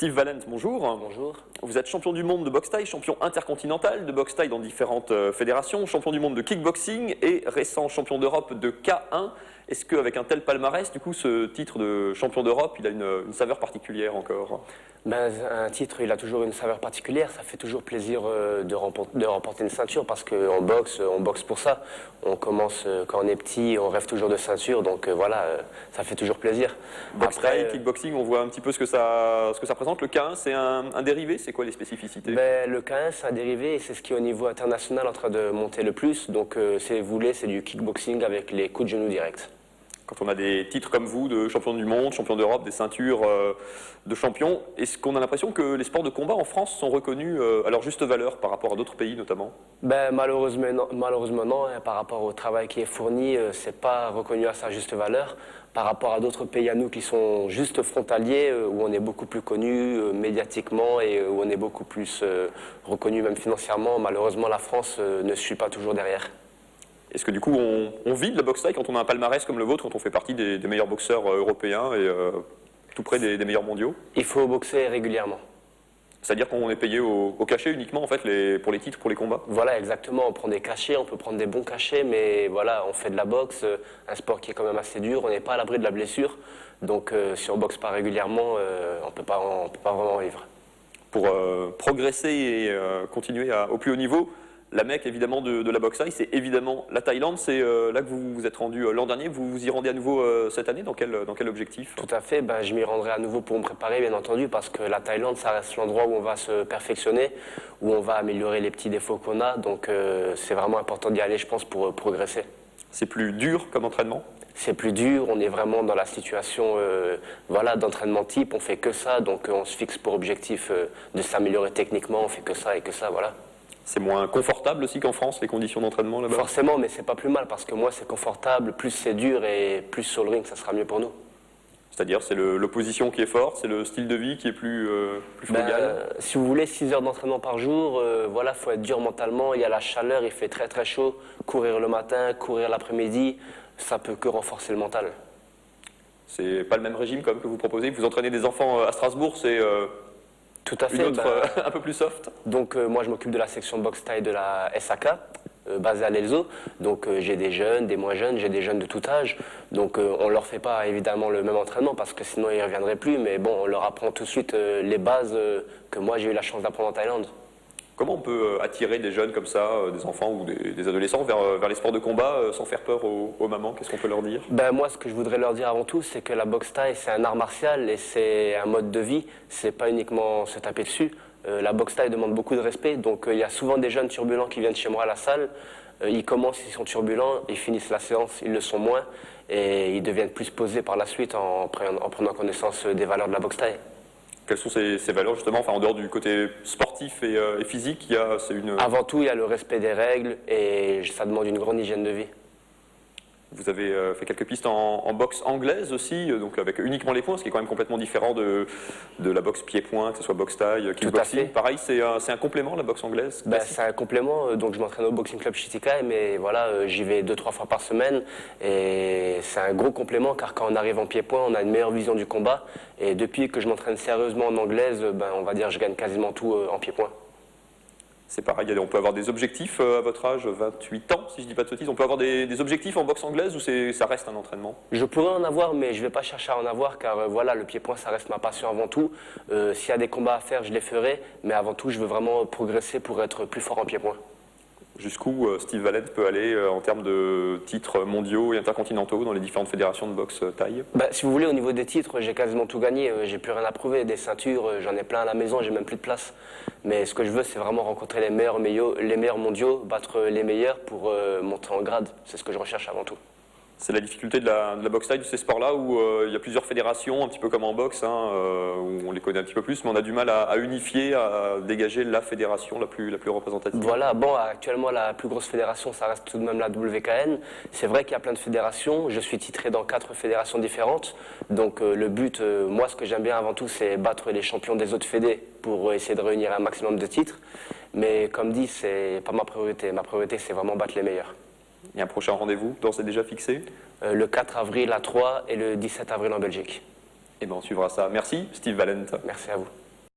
Steve Valent, bonjour. Bonjour. Vous êtes champion du monde de boxe thaï, champion intercontinental de boxe thaï dans différentes fédérations, champion du monde de kickboxing et récent champion d'Europe de K1. Est-ce qu'avec un tel palmarès, du coup, ce titre de champion d'Europe, il a une saveur particulière encore? Un titre, il a toujours une saveur particulière. Ça fait toujours plaisir de remporter une ceinture parce qu'on boxe pour ça. On commence quand on est petit, on rêve toujours de ceinture, donc voilà, ça fait toujours plaisir. Boxe thaï, kickboxing, on voit un petit peu ce que ça présente. Le K1, c'est un dérivé, c'est quoi les spécificités? Le K1, c'est un dérivé et c'est ce qui est au niveau international en train de monter le plus. Donc, si vous voulez, c'est du kickboxing avec les coups de genoux directs. Quand on a des titres comme vous, de champion du monde, champion d'Europe, des ceintures de champion, est-ce qu'on a l'impression que les sports de combat en France sont reconnus à leur juste valeur par rapport à d'autres pays notamment? Malheureusement non, hein, par rapport au travail qui est fourni, c'est pas reconnu à sa juste valeur. Par rapport à d'autres pays à nous qui sont juste frontaliers, où on est beaucoup plus connu médiatiquement et où on est beaucoup plus reconnu même financièrement, malheureusement la France ne suit pas toujours derrière. Est-ce que du coup on vit de la boxe thaï quand on a un palmarès comme le vôtre, quand on fait partie des meilleurs boxeurs européens et tout près des meilleurs mondiaux? Il faut boxer régulièrement. C'est-à-dire qu'on est payé au cachet uniquement en fait pour les titres, pour les combats? Voilà, exactement. On prend des cachets, on peut prendre des bons cachets, mais voilà, on fait de la boxe, un sport qui est quand même assez dur, on n'est pas à l'abri de la blessure. Donc si on boxe pas régulièrement, on peut pas vraiment vivre. Pour progresser et continuer au plus haut niveau, la Mecque évidemment de la boxe thaï, c'est évidemment la Thaïlande. C'est là que vous vous êtes rendu l'an dernier. Vous vous y rendez à nouveau cette année. Dans quel objectif? Tout à fait. Je m'y rendrai à nouveau pour me préparer, bien entendu, parce que la Thaïlande, ça reste l'endroit où on va se perfectionner, où on va améliorer les petits défauts qu'on a. Donc c'est vraiment important d'y aller, je pense, pour progresser. C'est plus dur comme entraînement? C'est plus dur, on est vraiment dans la situation d'entraînement type, on fait que ça, donc on se fixe pour objectif de s'améliorer techniquement, on fait que ça et que ça, voilà. C'est moins confortable aussi qu'en France, les conditions d'entraînement là-bas? Forcément, mais c'est pas plus mal, parce que moi c'est confortable, plus c'est dur et plus sur le ring, ça sera mieux pour nous. C'est-à-dire, c'est l'opposition qui est forte, c'est le style de vie qui est plus frugal? Si vous voulez, 6 heures d'entraînement par jour, voilà, faut être dur mentalement, il y a la chaleur, il fait très très chaud, courir le matin, courir l'après-midi, ça peut que renforcer le mental. C'est pas le même régime comme que vous proposez? Vous entraînez des enfants à Strasbourg, c'est tout à fait, une autre un peu plus soft? Donc moi je m'occupe de la section boxe thaï de la SAK, basée à l'Elzo. Donc j'ai des jeunes, des moins jeunes, j'ai des jeunes de tout âge. Donc on leur fait pas évidemment le même entraînement parce que sinon ils ne reviendraient plus. Mais bon, on leur apprend tout de suite les bases que moi j'ai eu la chance d'apprendre en Thaïlande. Comment on peut attirer des jeunes comme ça, des enfants ou des adolescents vers les sports de combat sans faire peur aux mamans? Qu'est-ce qu'on peut leur dire? Moi, ce que je voudrais leur dire avant tout, c'est que la boxe thaï, c'est un art martial et c'est un mode de vie. C'est pas uniquement se taper dessus. La boxe thaï demande beaucoup de respect. Donc, il y a souvent des jeunes turbulents qui viennent chez moi à la salle. Ils commencent, ils sont turbulents, ils finissent la séance, ils le sont moins. Et ils deviennent plus posés par la suite en prenant connaissance des valeurs de la boxe thaï. Quelles sont ces valeurs justement, enfin en dehors du côté sportif et physique, Avant tout, il y a le respect des règles et ça demande une grande hygiène de vie. Vous avez fait quelques pistes en boxe anglaise aussi, donc avec uniquement les poings, ce qui est quand même complètement différent de la boxe pied-point, que ce soit boxe thaï, kickboxing. Pareil, c'est un complément la boxe anglaise? C'est un complément, donc je m'entraîne au Boxing Club Chitika, mais voilà, j'y vais 2-3 fois par semaine et c'est un gros complément car quand on arrive en pied-point, on a une meilleure vision du combat et depuis que je m'entraîne sérieusement en anglaise, on va dire je gagne quasiment tout en pied-point. C'est pareil, on peut avoir des objectifs à votre âge, 28 ans, si je ne dis pas de bêtises. On peut avoir des objectifs en boxe anglaise ou ça reste un entraînement? Je pourrais en avoir, mais je ne vais pas chercher à en avoir car voilà, le pied-point, ça reste ma passion avant tout. S'il y a des combats à faire, je les ferai, mais avant tout, je veux vraiment progresser pour être plus fort en pied-point. Jusqu'où Steve Valent peut aller en termes de titres mondiaux et intercontinentaux dans les différentes fédérations de boxe thaï? Si vous voulez, au niveau des titres, j'ai quasiment tout gagné. J'ai plus rien à prouver. Des ceintures, j'en ai plein à la maison, j'ai même plus de place. Mais ce que je veux, c'est vraiment rencontrer les meilleurs mondiaux, battre les meilleurs pour monter en grade. C'est ce que je recherche avant tout. C'est la difficulté de la boxe thaï, de ces sports-là, où il y a plusieurs fédérations, un petit peu comme en boxe, où on les connaît un petit peu plus, mais on a du mal à unifier, à dégager la fédération la plus représentative. Voilà, actuellement la plus grosse fédération, ça reste tout de même la WKN. C'est vrai qu'il y a plein de fédérations, je suis titré dans 4 fédérations différentes. Donc le but, moi ce que j'aime bien avant tout, c'est battre les champions des autres fédés pour essayer de réunir un maximum de titres. Mais comme dit, c'est pas ma priorité. Ma priorité, c'est vraiment battre les meilleurs. Il y a un prochain rendez-vous, c'est déjà fixé? Le 4 avril à Troyes et le 17 avril en Belgique. Et on suivra ça. Merci Steve Valent. Merci à vous.